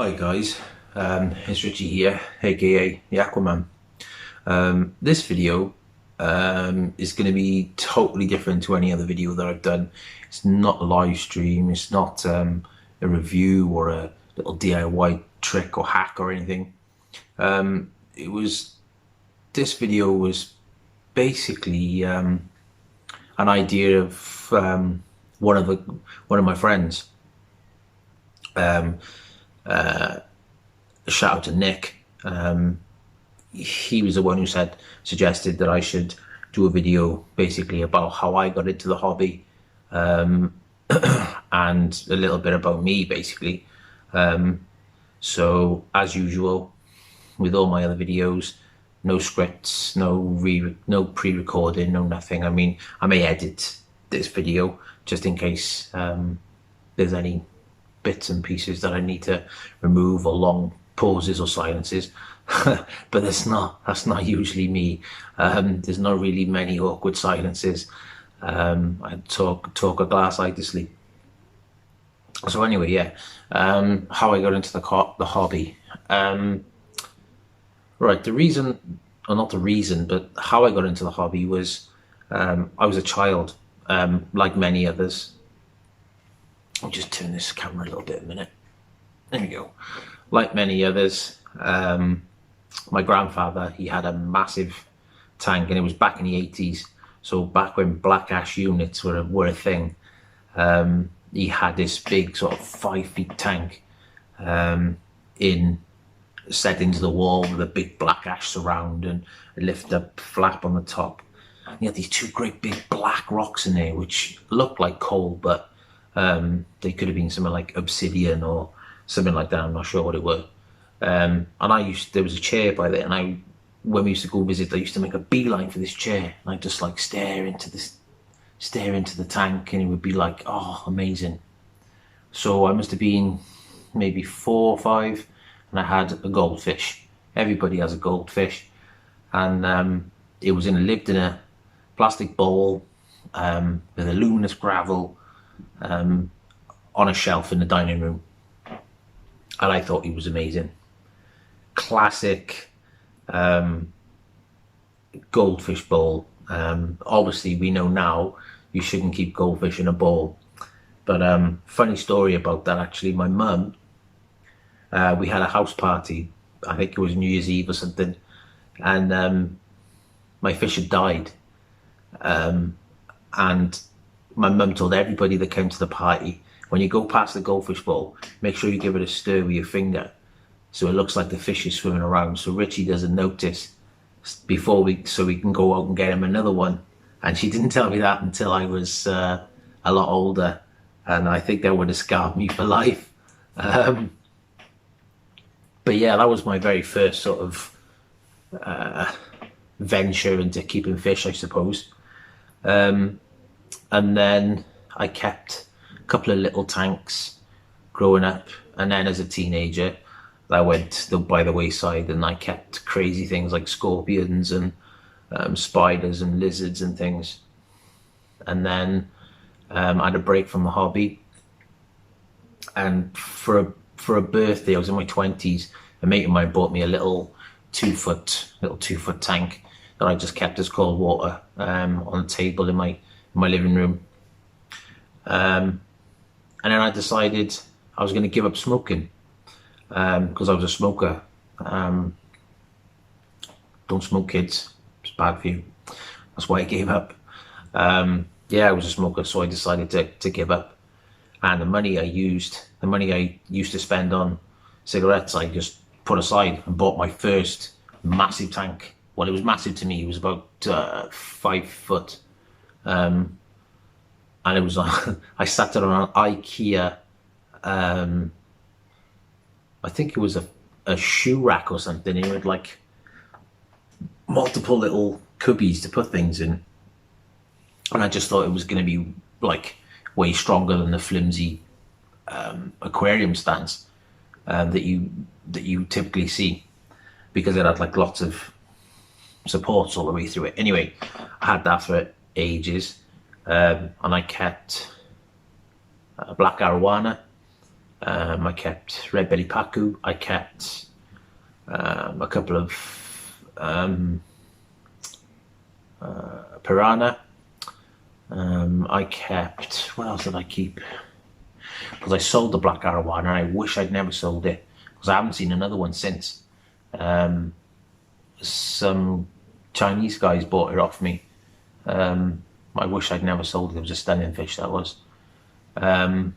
Hi guys, it's Richie here, aka the Aquaman. This video is going to be totally different to any other video that I've done. It's not a live stream, it's not a review or a little DIY trick or hack or anything. It was This video was basically an idea of one of my friends. Shout out to Nick. He was the one who suggested that I should do a video basically about how I got into the hobby, and a little bit about me basically. So as usual with all my other videos, no scripts, no pre-recording, no nothing. I mean, I may edit this video just in case there's any bits and pieces that I need to remove, or long pauses or silences. But that's not usually me. There's not really many awkward silences. I talk a glass eye to sleep. So anyway, yeah, how I got into the hobby. Right, the reason, or not the reason, but how I got into the hobby was, I was a child, like many others. I'll just turn this camera a little bit a minute. There we go. Like many others, my grandfather, he had a massive tank, and it was back in the 80s. So back when black ash units were a thing. He had this big sort of 5 feet tank set into the wall with a big black ash surround and a lift up flap on the top. And he had these two great big black rocks in there which looked like coal, but they could have been something like obsidian or something like that. I'm not sure what it were. And there was a chair by there, and when we used to go visit, I used to make a beeline for this chair, and I'd just like stare into the tank, and it would be like, oh, amazing. So I must have been maybe 4 or 5, and I had a goldfish. Everybody has a goldfish, and it lived in a plastic bowl with a luminous gravel on a shelf in the dining room, and I thought he was amazing. Classic goldfish bowl. Obviously we know now you shouldn't keep goldfish in a bowl, but funny story about that, actually. My mum, we had a house party, I think it was New Year's Eve or something, and my fish had died, and my mum told everybody that came to the party, when you go past the goldfish bowl, make sure you give it a stir with your finger so it looks like the fish is swimming around, so Richie doesn't notice so we can go out and get him another one. And she didn't tell me that until I was a lot older, and I think that would have scarred me for life. But yeah, that was my very first sort of venture into keeping fish, I suppose. And then I kept a couple of little tanks growing up, and then as a teenager that went by the wayside, and I kept crazy things like scorpions and spiders and lizards and things. And then I had a break from the hobby, and for a birthday, I was in my 20s, a mate of mine bought me a little 2 foot tank that I just kept as cold water on the table in my living room. And then I decided I was going to give up smoking, because I was a smoker. Don't smoke, kids, it's bad for you. That's why I gave up. Yeah, I was a smoker, so I decided to give up. And the money I used to spend on cigarettes, I just put aside and bought my first massive tank. Well, it was massive to me. It was about 5 foot, and it was I sat it on an IKEA. I think it was a shoe rack or something. It had like multiple little cubbies to put things in, and I just thought it was going to be like way stronger than the flimsy aquarium stands that you typically see, because it had like lots of supports all the way through it. Anyway, I had that for ages, and I kept black arowana, I kept red belly pacu. I kept a couple of piranha. I kept, what else did I keep? Because I sold the black arrow one and I wish I'd never sold it, because I haven't seen another one since. Some Chinese guys bought it off me. I wish I'd never sold it. It was a stunning fish, that was. And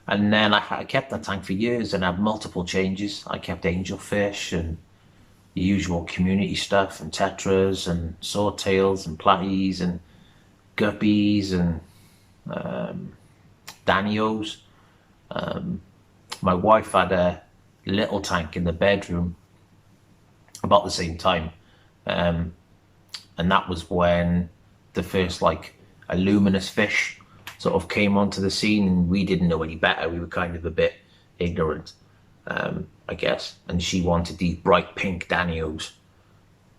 then I kept that tank for years and had multiple changes. I kept angelfish and the usual community stuff, and tetras and swordtails and platies and guppies and danios. My wife had a little tank in the bedroom about the same time, and that was when the first like luminous fish sort of came onto the scene, and we didn't know any better. We were kind of a bit ignorant, I guess, and she wanted these bright pink danios,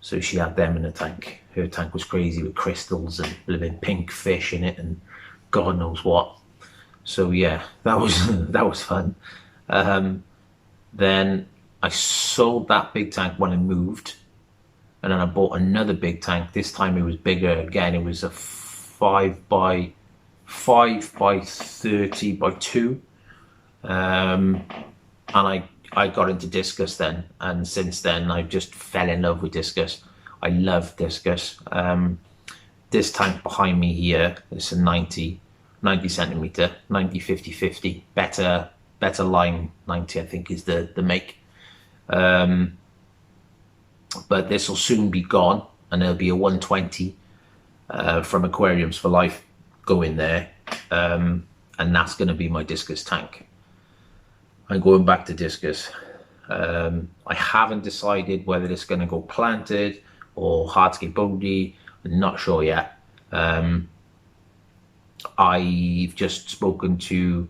so she had them in the tank. Her tank was crazy with crystals and living pink fish in it and God knows what. So yeah, that was fun. Then I sold that big tank when I moved, and then I bought another big tank. This time it was bigger again. It was a 5 by 30 by 2, and I got into discus then, and since then I just fell in love with discus. I love discus. This tank behind me here is a 90 centimeter, 90 50 50, better line 90 I think is the make. But this will soon be gone, and there'll be a 120 from Aquariums for Life going there, and that's going to be my discus tank. I'm going back to discus. I haven't decided whether it's going to go planted or hardscape only. I'm not sure yet. I've just spoken to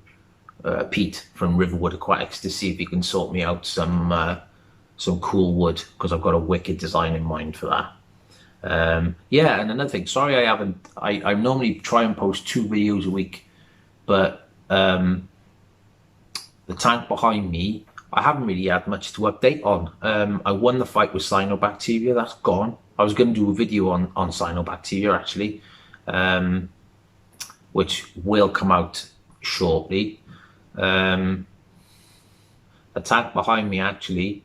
Pete from Riverwood Aquatics to see if he can sort me out some cool wood, because I've got a wicked design in mind for that. Yeah, and another thing, sorry I normally try and post 2 videos a week, but the tank behind me, I haven't really had much to update on. I won the fight with cyanobacteria, that's gone. I was going to do a video on cyanobacteria actually, which will come out shortly. The tank behind me actually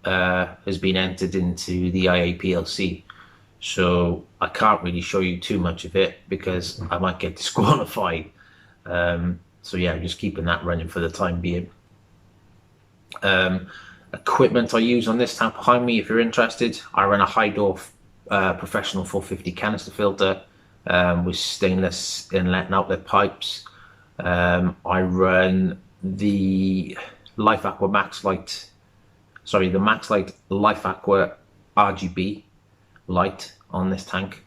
has been entered into the IAPLC, so I can't really show you too much of it because I might get disqualified. So yeah, I'm just keeping that running for the time being. Equipment I use on this tank behind me, if you're interested, I run a Hydorf professional 450 canister filter with stainless inlet and outlet pipes. I run the Lifeaqua Maxlight, sorry, the Maxlight Lifeaqua RGB light on this tank.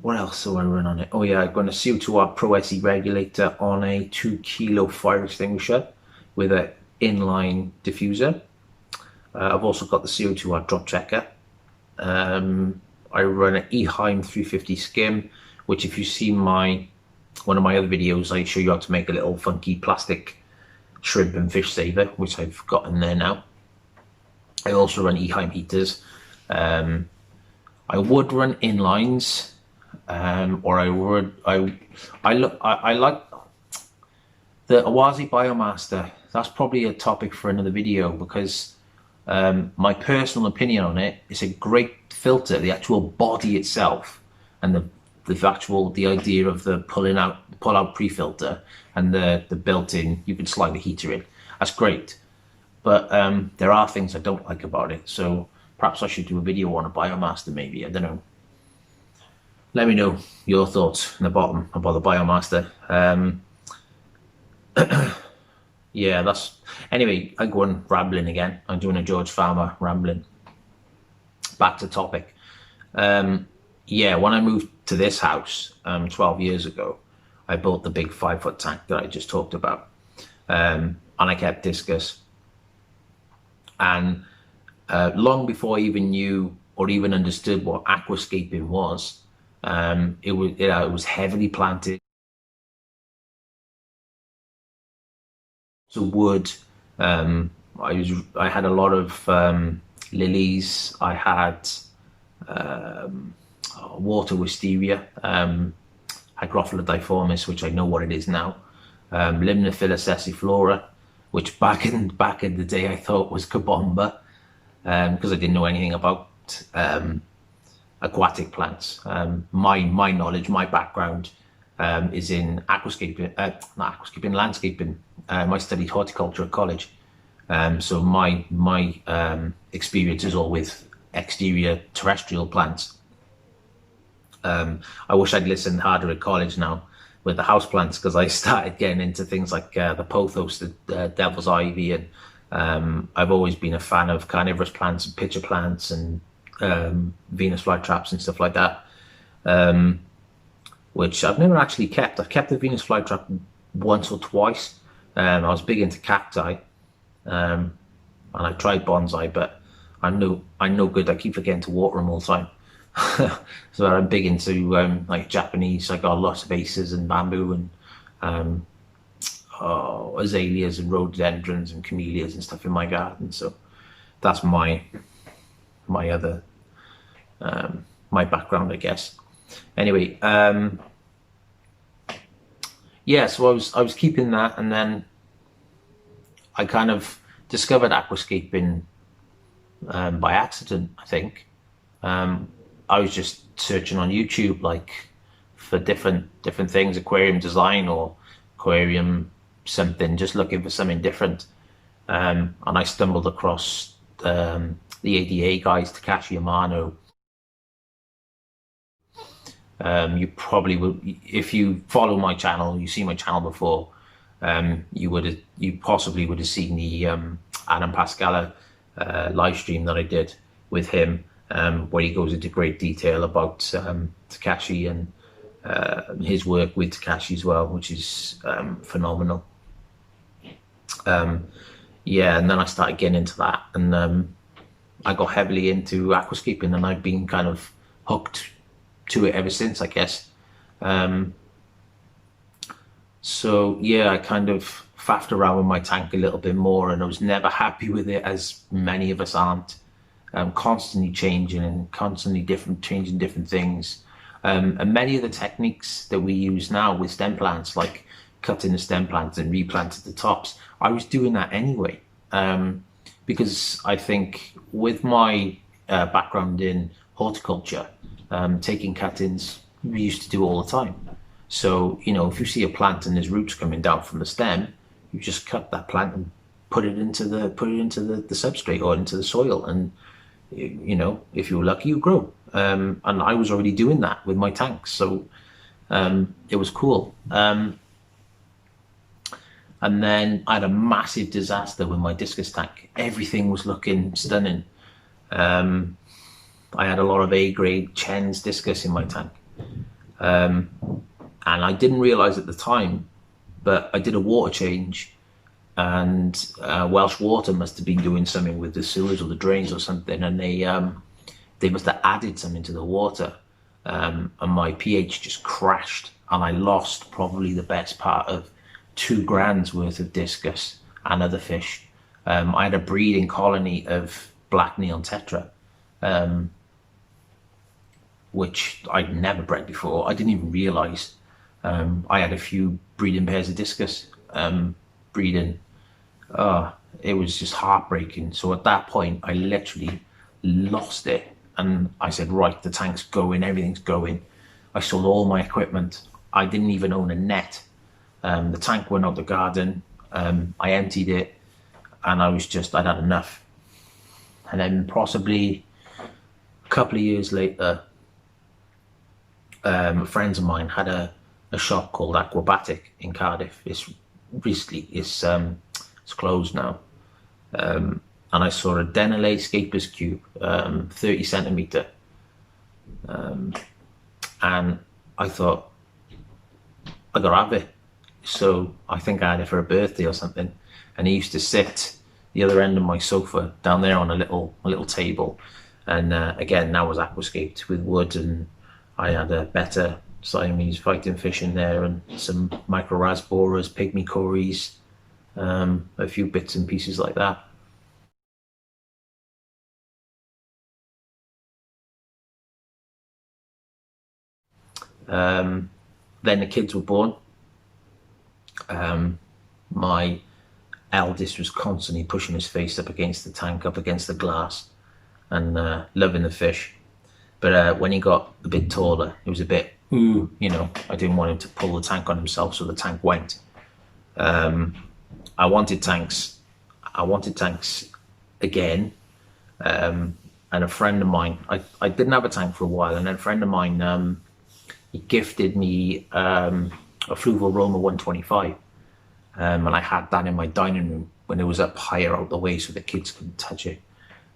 What else do I run on it? Oh yeah, I've got a CO2R Pro SE regulator on a 2 kilo fire extinguisher with an inline diffuser. I've also got the CO2R drop checker. I run an Eheim 350 skim, which if you see one of my other videos, I show you how to make a little funky plastic shrimp and fish saver, which I've got in there now. I also run Eheim heaters. I would run inlines, or I like the Awazi Biomaster. That's probably a topic for another video, because my personal opinion on it, it's a great filter. The actual body itself, and the idea of the pull out pre-filter and the built-in, you can slide the heater in. That's great, but there are things I don't like about it. So perhaps I should do a video on a Biomaster, maybe. I don't know. Let me know your thoughts in the bottom about the Biomaster. Yeah, that's... Anyway, I'm going rambling again. I'm doing a George Farmer rambling. Back to topic. Yeah, when I moved to this house 12 years ago, I built the big 5-foot tank that I just talked about. And I kept discus. And long before I even knew or even understood what aquascaping was, it was heavily planted. So wood. I had a lot of lilies. I had water wisteria, Hygrophila difformis, which I know what it is now. Limnophila sessiflora, which back in the day I thought was kabomba, because I didn't know anything about aquatic plants. My knowledge, my background is in aquascaping, not aquascaping, landscaping. I studied horticulture at college, so my experience is all with exterior terrestrial plants. I wish I'd listened harder at college now with the house plants, because I started getting into things like the pothos, the devil's ivy, and I've always been a fan of carnivorous plants and pitcher plants and Venus flytraps and stuff like that, which I've never actually kept. I've kept the Venus flytrap once or twice. I was big into cacti, and I tried bonsai, but I'm no good. I keep forgetting to water them all the time. So I'm big into like Japanese. I got lots of vases and bamboo and azaleas and rhododendrons and camellias and stuff in my garden. So that's my other my background, I guess. Anyway, yeah. So I was keeping that, and then I kind of discovered aquascaping by accident, I think. I was just searching on YouTube, like, for different things, aquarium design or aquarium something, just looking for something different. And I stumbled across the ADA guys, Takashi Amano. You probably will, if you follow my channel, you see my channel before, you possibly would have seen the Adam Pascala live stream that I did with him, where he goes into great detail about Takashi and his work with Takashi as well, which is phenomenal. Yeah, and then I started getting into that, and I got heavily into aquascaping, and I've been kind of hooked to it ever since, I guess. So yeah, I kind of faffed around with my tank a little bit more, and I was never happy with it, as many of us aren't. Constantly changing and constantly changing different things. And many of the techniques that we use now with stem plants, like cutting the stem plants and replanting the tops, I was doing that anyway. Because I think with my background in horticulture, taking cuttings, we used to do all the time. So, you know, if you see a plant and there's roots coming down from the stem, you just cut that plant and put it into the substrate or into the soil, and you know, if you're lucky, you grow. And I was already doing that with my tanks, so it was cool. And then I had a massive disaster with my discus tank. Everything was looking stunning. I had a lot of A-grade Chen's discus in my tank, and I didn't realize at the time, but I did a water change, and Welsh Water must have been doing something with the sewers or the drains or something, and they must have added something to the water, and my pH just crashed, and I lost probably the best part of 2 grand's worth of discus and other fish. I had a breeding colony of black neon tetra, which I'd never bred before. I didn't even realize. I had a few breeding pairs of discus breeding. It was just heartbreaking. So at that point, I literally lost it, and I said, right, the tank's going, everything's going. I sold all my equipment. I didn't even own a net. The tank went out the garden. I emptied it, and I'd had enough. And then possibly a couple of years later, friends of mine had a shop called Aquabatic in Cardiff. It's closed now. And I saw a Denelay Scapers Cube, 30 centimeter. And I thought, I gotta have it. So I think I had it for a birthday or something. And he used to sit the other end of my sofa down there on a little table. And again, that was aquascaped with wood, and I had a better Siamese fighting fish in there, and some micro rasboras, pygmy cories, a few bits and pieces like that. Then the kids were born. My eldest was constantly pushing his face up against the tank, up against the glass, and loving the fish. But when he got a bit taller, it was a bit, you know, I didn't want him to pull the tank on himself, so the tank went. I wanted tanks again. And a friend of mine, I didn't have a tank for a while, and then a friend of mine, he gifted me a Fluval Roma 125. And I had that in my dining room when it was up higher out the way so the kids couldn't touch it.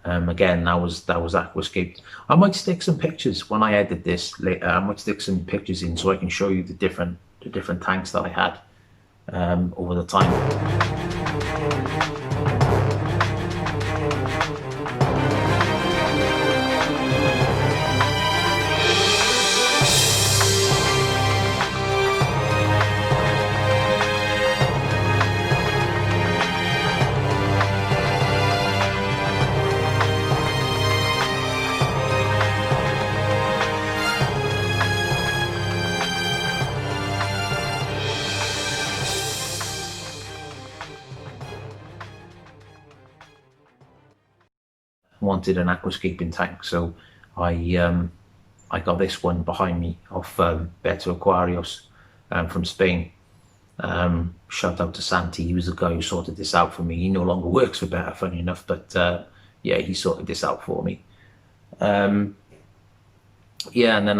Again, that was aquascaped. I might stick some pictures when I edit this later. I might stick some pictures in so I can show you the different tanks that I had over the time. Wanted an aquascaping tank, so I got this one behind me off Beto Aquarios from Spain. Shout out to Santi, he was the guy who sorted this out for me. He no longer works for Better, funny enough, but yeah, he sorted this out for me. Yeah, and then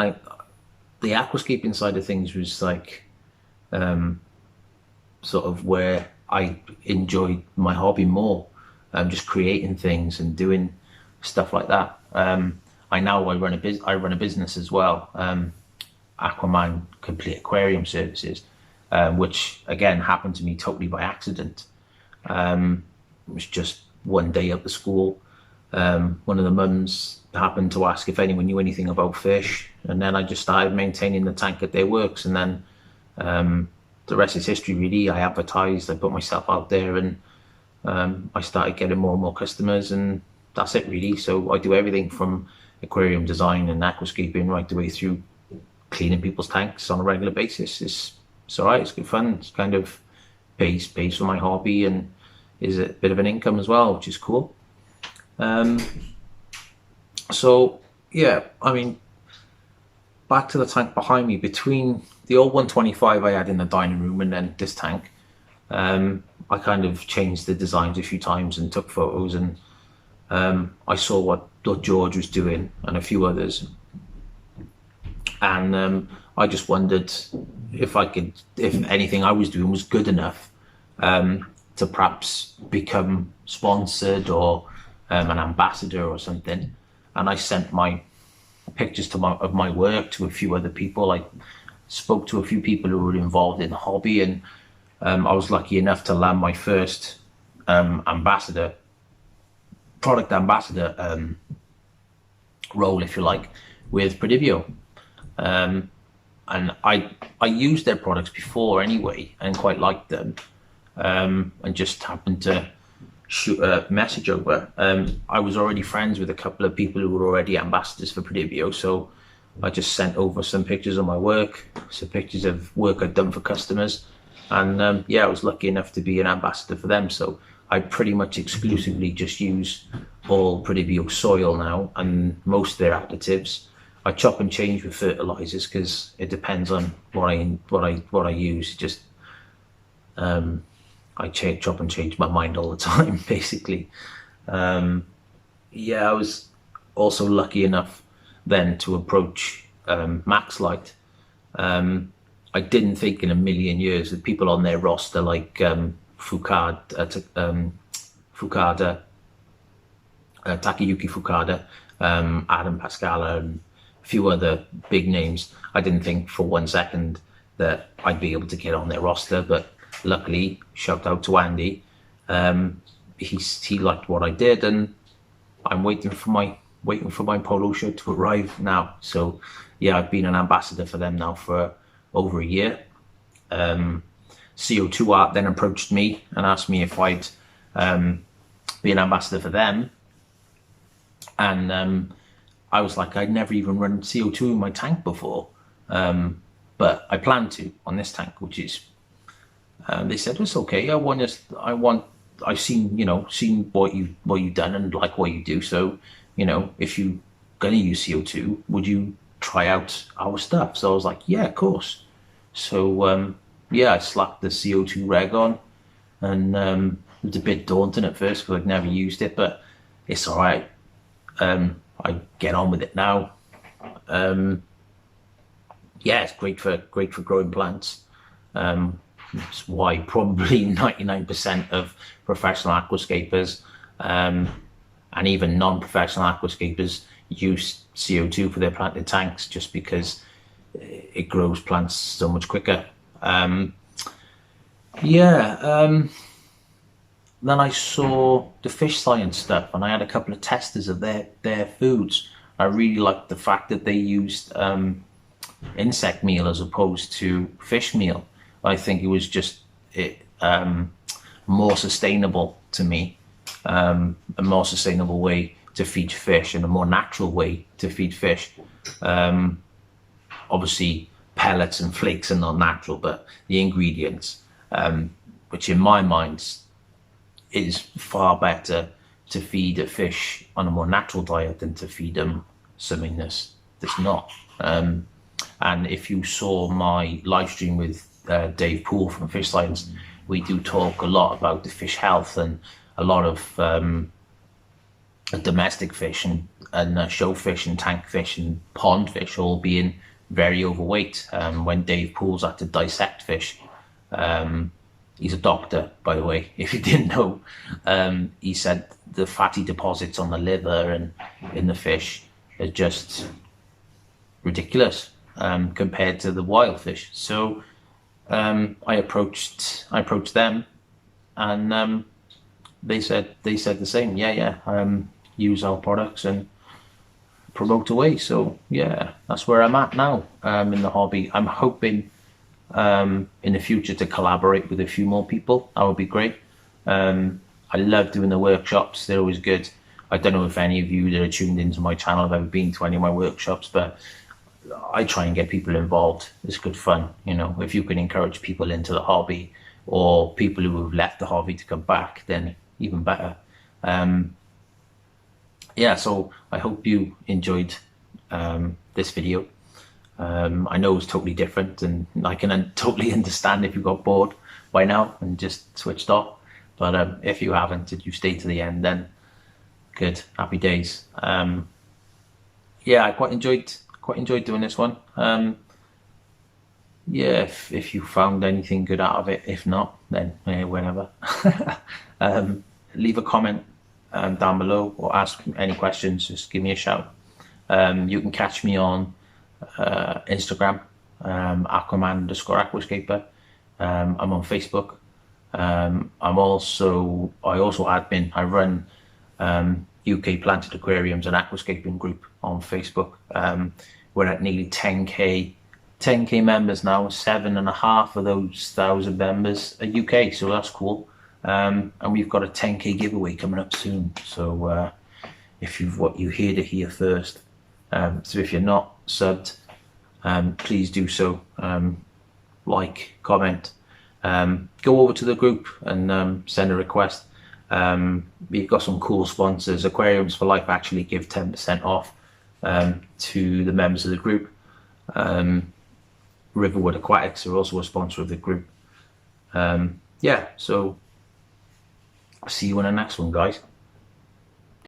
the aquascaping side of things was like sort of where I enjoyed my hobby more, just creating things and doing stuff like that. I run a business as well, Aquaman Complete Aquarium Services, which again happened to me totally by accident. It was just one day up the school. One of the mums happened to ask if anyone knew anything about fish, and then I just started maintaining the tank at their works, and then the rest is history really. I advertised, I put myself out there, and I started getting more and more customers, and that's it really. So I do everything from aquarium design and aquascaping right the way through cleaning people's tanks on a regular basis. It's all right, it's good fun. It's kind of pays for my hobby and is a bit of an income as well, which is cool. So yeah, I mean, back to the tank behind me, between the old 125 I had in the dining room and then this tank, I kind of changed the designs a few times and took photos, and I saw what George was doing and a few others, and I just wondered if anything I was doing was good enough to perhaps become sponsored or an ambassador or something. And I sent my pictures of my work to a few other people. I spoke to a few people who were involved in the hobby, and I was lucky enough to land my first product ambassador role, if you like, with Prodibio. And I used their products before anyway and quite liked them, and just happened to shoot a message over. I was already friends with a couple of people who were already ambassadors for Prodibio, so I just sent over some pictures of my work, some pictures of work I'd done for customers, and yeah, I was lucky enough to be an ambassador for them. So I pretty much exclusively just use all Prodibio soil now and most of their additives. I chop and change with fertilizers because it depends on what I use. Just I chop and change my mind all the time, basically. Yeah, I was also lucky enough then to approach Max Light. I didn't think in a million years that people on their roster like Takayuki Fukada, Adam Pascala, and a few other big names. I didn't think for one second that I'd be able to get on their roster, but luckily, shout out to Andy, he liked what I did, and I'm waiting for my polo shirt to arrive now. So yeah, I've been an ambassador for them now for over a year. CO2 Art then approached me and asked me if I'd be an ambassador for them. And I was like, I'd never even run CO2 in my tank before, but I plan to on this tank, which is. They said it's okay. I've seen what you've done and like what you do. So, if you gonna use CO2, would you try out our stuff? So I was like, yeah, of course. So I slapped the CO2 reg on, and it was a bit daunting at first because I'd never used it, but it's all right. I get on with it now. It's great for growing plants. That's why probably 99% of professional aquascapers and even non-professional aquascapers use CO2 for their planted tanks, just because it grows plants so much quicker. Then I saw the FishScience stuff, and I had a couple of testers of their foods. I really liked the fact that they used insect meal as opposed to fish meal. I think it was just more sustainable to me, a more sustainable way to feed fish and a more natural way to feed fish. Obviously, pellets and flakes are not natural, but the ingredients, which in my mind is far better to feed a fish on a more natural diet than to feed them something that's not. And if you saw my live stream with Dave Poole from FishScience, we do talk a lot about the fish health and a lot of domestic fish and show fish and tank fish and pond fish all being very overweight. When Dave Poole's had to dissect fish, he's a doctor, by the way, if you didn't know, he said the fatty deposits on the liver and in the fish are just ridiculous compared to the wild fish. So I approached them, and they said the same. Use our products and promote away. So that's where I'm at now in the hobby. I'm hoping in the future to collaborate with a few more people. That would be great. I love doing the workshops. They're always good. I don't know if any of you that are tuned into my channel have ever been to any of my workshops, but I try and get people involved. It's good fun, if you can encourage people into the hobby, or people who have left the hobby to come back, then even better. So I hope you enjoyed this video. I know it's totally different, and I can totally understand if you got bored by now and just switched off. But if you haven't, if you stay to the end, then good, happy days. I quite enjoyed doing this one. If you found anything good out of it, if not, then whenever. Leave a comment down below, or ask any questions. Just give me a shout. You can catch me on Instagram, Aquaman_aquascaper. I'm on Facebook. I also admin. I run UK Planted Aquariums and Aquascaping group on Facebook. We're at nearly 10k members now. 7.5 of those 1,000 members are UK, so that's cool. And we've got a 10k giveaway coming up soon. So if you heard it here first. So if you're not subbed, please do so. Like, comment, go over to the group and send a request. We've got some cool sponsors. Aquariums for Life actually give 10% off to the members of the group. Riverwood Aquatics are also a sponsor of the group. So I'll see you in the next one, guys.